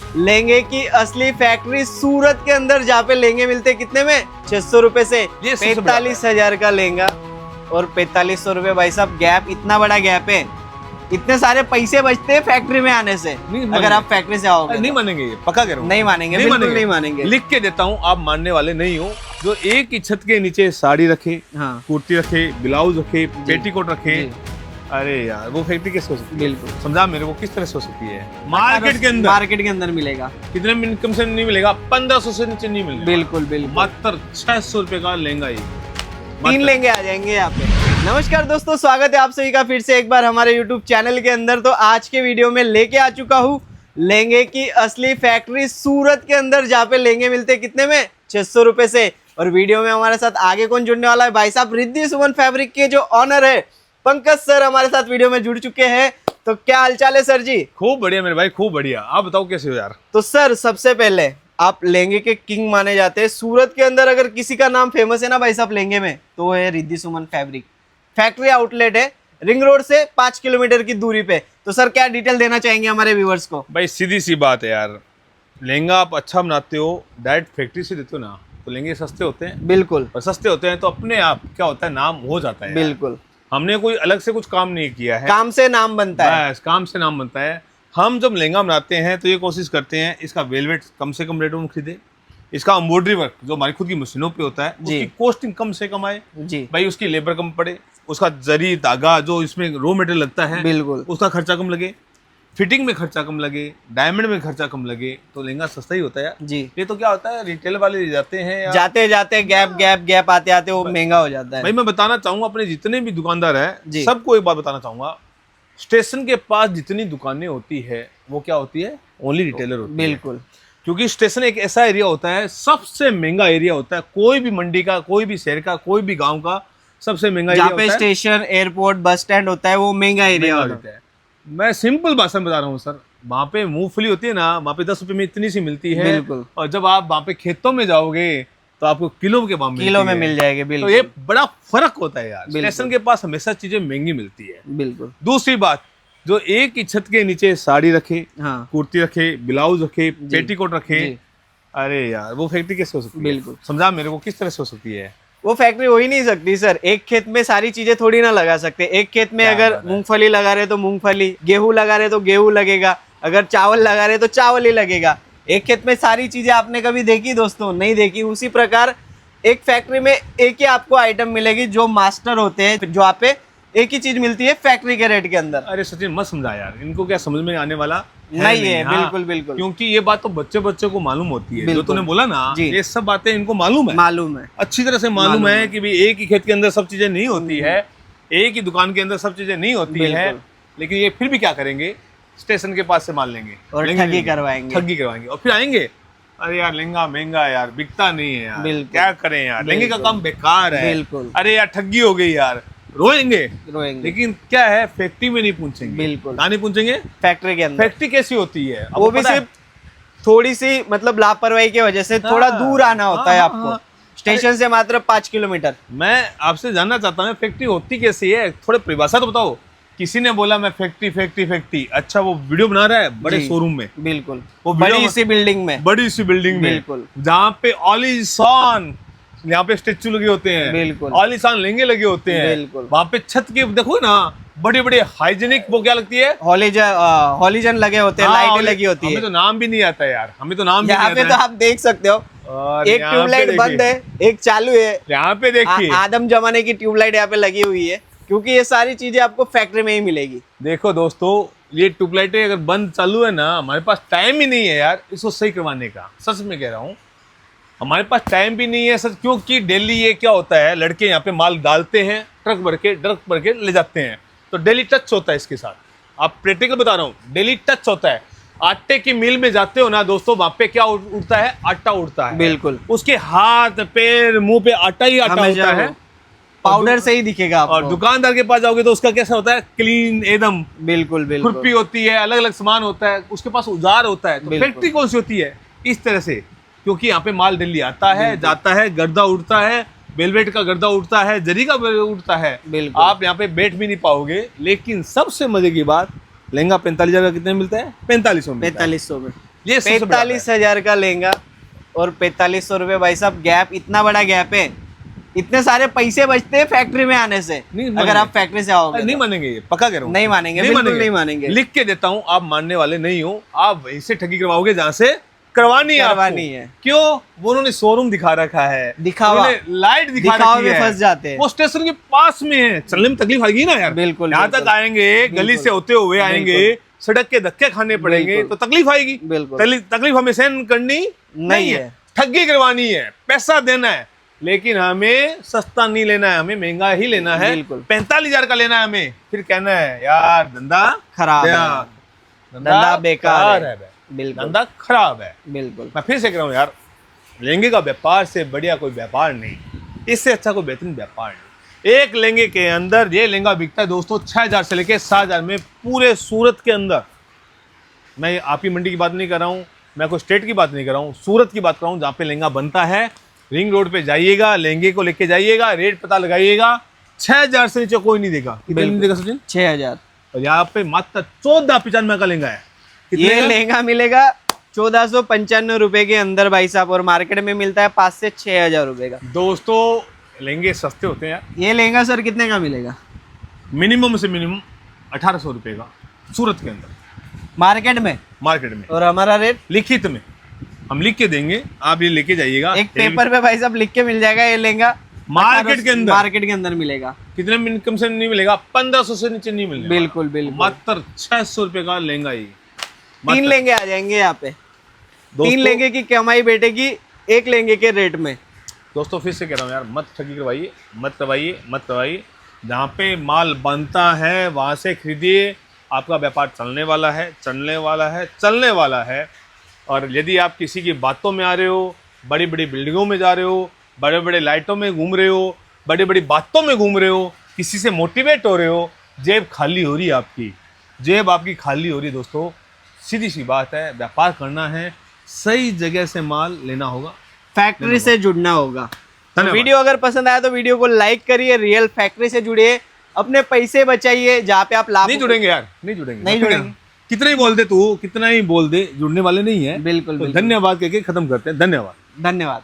लहंगे की असली फैक्ट्री सूरत के अंदर, जहाँ पे लहंगे मिलते कितने में, 600 रुपए से 45,000 का लहंगा और 4500 रुपए। भाई साहब गैप, इतना बड़ा गैप है, इतने सारे पैसे बचते हैं फैक्ट्री में आने से। अगर आप फैक्ट्री से आओगे नहीं मानेंगे, ये पक्का कह रहा हूं, नहीं मानेंगे, बिल्कुल नहीं मानेंगे। लिख के देता हूँ, आप मानने वाले नहीं हो। जो एक ही छत के नीचे साड़ी रखे, हाँ, कुर्ती रखे, ब्लाउज रखे, पेटीकोट रखे, अरे यार वो फैक्ट्री कैसे हो सकती है? बिल्कुल समझा मेरे को, किस तरह से हो सकती है? मार्केट के अंदर मिलेगा। कितने इनकम से नहीं मिलेगा? 1500 से नीचे नहीं मिलेगा। बिल्कुल बिल्कुल, मात्र 600 रुपए का लहंगा ही, 3 लहंगे आ जाएंगे यहाँ पे। नमस्कार दोस्तों, स्वागत है आप सभी का फिर से एक बार हमारे YouTube चैनल के अंदर। तो आज के वीडियो में लेके आ चुका हूँ लहंगे की असली फैक्ट्री सूरत के अंदर, जहाँ पे लहंगे मिलते कितने में, 600 रुपए से। और वीडियो में हमारे साथ आगे कौन जुड़ने वाला है, भाई साहब रिद्धि सुमन फैब्रिक के जो ऑनर है पंकज सर हमारे साथ वीडियो में जुड़ चुके हैं। तो क्या हालचाल है सर जी? खूब बढ़िया मेरे भाई, खूब बढ़िया। आप बताओ कैसे हो यार? तो सर सबसे पहले आप लहंगे के किंग माने जाते हैं सूरत के अंदर। अगर किसी का नाम फेमस है ना भाई साहब लहंगे में, तो वो है रिद्धि सुमन फैब्रिक। फैक्ट्री आउटलेट है रिंग रोड से 5 किलोमीटर की दूरी पे। तो सर क्या डिटेल देना चाहेंगे हमारे व्यूवर्स को? भाई सीधी सी बात है यार, लहंगा आप अच्छा बनाते हो, डायरेक्ट फैक्ट्री से देते हो ना, तो लहंगे सस्ते होते हैं। बिल्कुल, और सस्ते होते हैं तो अपने आप क्या होता है, नाम हो जाता है। बिल्कुल, हमने कोई अलग से कुछ काम नहीं किया है, काम से नाम बनता है। बस काम से नाम बनता है। हम जब लहंगा बनाते हैं तो ये कोशिश करते हैं इसका वेलवेट कम से कम रेटों में खरीदे, इसका एम्ब्रॉयडरी वर्क जो हमारी खुद की मशीनों पे होता है उसकी कॉस्टिंग कम से कम आए जी भाई, उसकी लेबर कम पड़े, उसका जरी धागा जो इसमें रॉ मटेरियल लगता है बिल्कुल, उसका खर्चा कम लगे, फिटिंग में खर्चा कम लगे, डायमंड में खर्चा कम लगे, तो लहंगा सस्ता ही होता है जी। ये तो क्या होता है, रिटेल वाले ले जाते हैं या जाते जाते गैप आते आते वो महंगा हो जाता है। भाई मैं बताना चाहूंगा अपने जितने भी दुकानदार जी। हैं सबको एक बात बताना चाहूंगा, स्टेशन के पास जितनी दुकानें होती है वो क्या होती है, ओनली रिटेलर होती है। बिल्कुल, क्योंकि स्टेशन एक ऐसा एरिया होता है, सबसे महंगा एरिया होता है, कोई भी मंडी का, कोई भी शहर का, कोई भी गांव का सबसे महंगा एरिया होता है। जहाँ पे स्टेशन, एयरपोर्ट, बस स्टैंड होता है वो महंगा एरिया होता है। मैं सिंपल भाषा में बता रहा हूँ सर, वहाँ पे मूंगफली होती है ना, वहाँ पे 10 रुपए में इतनी सी मिलती है। बिल्कुल। और जब आप वहाँ पे खेतों में जाओगे तो आपको किलो के भाव किलो में मिल जाएगी। तो बिल्कुल, ये बड़ा फर्क होता है यार, स्टेशन के पास हमेशा चीजें महंगी मिलती है। बिल्कुल। दूसरी बात, जो एक ही छत के नीचे साड़ी रखे, हाँ, कुर्ती रखे, ब्लाउज रखे, पेटीकोट रखे, जी। अरे यार वो फैक्ट्री कैसे हो सकती है? बिल्कुल, समझा मेरे को, किस तरह से हो सकती है? वो फैक्ट्री हो ही नहीं सकती सर। एक खेत में सारी चीजें थोड़ी ना लगा सकते। एक खेत में अगर मूंगफली लगा रहे तो मूंगफली, गेहूं लगा रहे तो गेहूं लगेगा, अगर चावल लगा रहे तो चावल ही लगेगा। एक खेत में सारी चीजें आपने कभी देखी दोस्तों? नहीं देखी। उसी प्रकार एक फैक्ट्री में एक ही आपको आइटम मिलेगी, जो मास्टर होते हैं, जो आप पे एक ही चीज मिलती है फैक्ट्री के रेट के अंदर। अरे सचिन मत समझा यार, इनको क्या समझ में आने वाला नहीं है। हाँ, बिल्कुल बिल्कुल, क्योंकि ये बात तो बच्चे को मालूम होती है, जो तूने बोला ना, ये सब बातें इनको मालूम है, अच्छी तरह से मालूम है कि भाई एक ही खेत के अंदर सब चीजें नहीं होती है, एक ही दुकान के अंदर सब चीजें नहीं होती है। लेकिन ये फिर भी क्या करेंगे, स्टेशन के पास से माल लेंगे और ठगी करवाएंगे और फिर आएंगे, अरे यार लहंगा महंगा है यार, बिकता नहीं है यार, क्या करें यार, लहंगे का काम बेकार है, बिल्कुल, अरे यार ठगी हो गई यार, रोएंगे। लेकिन क्या है, फैक्ट्री में नहीं पूछेंगे। बिल्कुल, कहाँ नहीं पूछेंगे? फैक्ट्री के अंदर। फैक्ट्री कैसी होती है वो भी सिर्फ थोड़ी सी मतलब लापरवाही की वजह से थोड़ा दूर आना होता है आपको, स्टेशन से मात्र 5 किलोमीटर। मैं आपसे जानना चाहता हूँ फैक्ट्री होती कैसी है, थोड़े परिभाषा तो बताओ। किसी ने बोला मैं फैक्ट्री, अच्छा वो वीडियो बना रहा है बड़े शोरूम में, बिल्कुल, वो बड़ी सी बिल्डिंग में, बिल्कुल, जहाँ पे ऑलिशान यहाँ पे स्टेचू लगे होते हैं, बिल्कुल, ऑलिशान लहंगे लगे होते हैं, बिल्कुल, वहाँ पे छत के देखो ना, बड़े बड़े हाइजीनिक, वो क्या लगती है, हॉलीजन लगे होते हैं, लाइटें लगी होती है। हमें तो नाम भी नहीं आता है यार, हमें तो नाम भी नहीं यहाँ पे तो आप देख सकते हो, एक ट्यूबलाइट बंद है, एक चालू है। यहाँ पे देखिए आदम जमाने की ट्यूबलाइट यहाँ पे लगी हुई है, क्योंकि ये सारी चीजें आपको फैक्ट्री में ही मिलेगी। देखो दोस्तों, ये ट्यूबलाइटें अगर बंद चालू है ना, हमारे पास टाइम ही नहीं है यार इसको सही करवाने का, सच में कह रहा हूँ, हमारे पास टाइम भी नहीं है सच। क्योंकि डेली ये क्या होता है, लड़के यहाँ पे माल डालते हैं, ट्रक भर के ले जाते हैं, तो डेली टच होता है इसके साथ। आप प्रैक्टिकल बता रहा हूँ, डेली टच होता है। आटे की मिल में जाते हो ना दोस्तों, वहां पे क्या उड़ता है, आटा उड़ता है। बिल्कुल, उसके हाथ पैर मुंह पे आटा ही आटा होता है, पाउडर से ही दिखेगा आपको। और दुकानदार के पास जाओगे तो उसका कैसा होता है, क्लीन एकदम, बिल्कुल बिल्कुल, खुरपी होती है, अलग अलग सामान होता है, उसके पास औजार होता है। तो फैक्ट्री कौन सी होती है, इस तरह से, क्योंकि यहाँ पे माल दिल्ली आता है, जाता है, गर्दा उड़ता है, वेलवेट का गर्दा उड़ता है, जरी का उड़ता है, आप यहाँ पे बैठ भी नहीं पाओगे। लेकिन सबसे मजे की बात, लहंगा 45,000 का कितने मिलता है, 4500 में। ये सबसे बड़ा है। 45,000 का लहंगा और 4500 रुपये। भाई साहब गैप, इतना बड़ा गैप है। इतने सारे पैसे बचते हैं फैक्ट्री में आने से, नहीं अगर आप फैक्ट्री से आओगे नहीं तो। मानेंगे, ये पक्का कह रहा हूँ। नहीं मानेंगे, बिल्कुल नहीं मानेंगे। लिख के देता हूँ, आप मानने वाले नहीं हो, आप वहीं से ठगी करवाओगे जहाँ से करवानी है करवानी आपको। है। क्यों? वो उन्होंने शोरूम दिखा रखा है, दिखावा, उन्होंने लाइट दिखा दिखावे रखी में है, फंस जाते हैं। वो स्टेशन के पास में है, चलने में तकलीफ आएगी ना यार। बिल्कुल, यहाँ तक बिल्कुल। आएंगे, गली से होते हुए आएंगे, सड़क के धक्के खाने पड़ेंगे बिल्कुल। तो तकलीफ आएगी। बिल्कुल। तकलीफ हमें सहन करनी नहीं है, ठगी करवानी है, पैसा देना है, लेकिन हमें सस्ता नहीं लेना है, हमें महंगा ही लेना है। 45,000 का लेना है हमें, फिर कहना है यार धंधा खराब है, धंधा बेकार है। बिल्कुल, धंधा खराब है। बिल्कुल। मैं फिर से कह रहा हूँ यार, लहंगे का व्यापार से बढ़िया कोई व्यापार नहीं, इससे अच्छा कोई बेहतरीन व्यापार नहीं। एक लहंगे के अंदर ये लहंगा बिकता है दोस्तों 6,000 से लेके 7,000 में, पूरे सूरत के अंदर। मैं आपकी मंडी की बात नहीं कर रहा हूँ, मैं कोई स्टेट की बात नहीं कर रहा हूँ, सूरत की बात कर रहा हूँ, जहाँ पे लहंगा बनता है। रिंग रोड पे जाइएगा, लहंगे को लेके जाइएगा, रेट पता लगाइएगा, 6,000 से नीचे कोई नहीं देगा। कितने नहीं देगा सचिन? 6,000। और यहाँ पे मात्र 1495 का लहंगा है। ये लहंगा मिलेगा 1495 रुपए के अंदर भाई साहब, और मार्केट में मिलता है 5 से 6,000 रुपए का। दोस्तों लहंगे सस्ते होते हैं यार। ये लहंगा सर कितने का मिलेगा? मिनिमम से मिनिमम 1,800 रुपए का सूरत के अंदर, मार्केट में। और हमारा रेट लिखित में हम लिख के देंगे, आप ये लेके जाइएगा। एक पेपर पे भाई साहब लिख के मिल जाएगा। ये लहंगा मार्केट के अंदर मिलेगा। कितने इनकम से नहीं मिलेगा? 1500 से नीचे नहीं मिलेगा। बिल्कुल, बिल्कुल। मात्र 600 रुपए का लहंगा ही। 3 लहंगे आ जाएंगे यहाँ पे। 3 लहंगे की कमाई बैठेगी एक लहंगे के रेट में। दोस्तों फिर से कह रहा हूँ यार, मत ठगी करवाइए, मत करवाइए। जहाँ पे माल बनता है वहाँ से खरीदिए, आपका व्यापार चलने वाला है। और यदि आप किसी की बातों में आ रहे हो, बड़ी बड़ी बिल्डिंगों में जा रहे हो, बड़े बड़े लाइटों में घूम रहे हो, बड़ी बड़ी बातों में घूम रहे हो, किसी से मोटिवेट हो रहे हो, जेब खाली हो रही है आपकी, जेब आपकी खाली हो रही है। दोस्तों सीधी सी बात है, व्यापार करना है, सही जगह से माल लेना होगा, फैक्ट्री से जुड़ना होगा। तो वीडियो अगर पसंद आया तो वीडियो को लाइक करिए, रियल फैक्ट्री से जुड़िए, अपने पैसे बचाइए। जहाँ पे आप लाभ नहीं जुड़ेंगे यार, नहीं जुड़ेंगे। कितना ही बोल दे तू, कितना ही बोल दे, जुड़ने वाले नहीं है। बिल्कुल, तो धन्यवाद कहके खत्म करते हैं। धन्यवाद।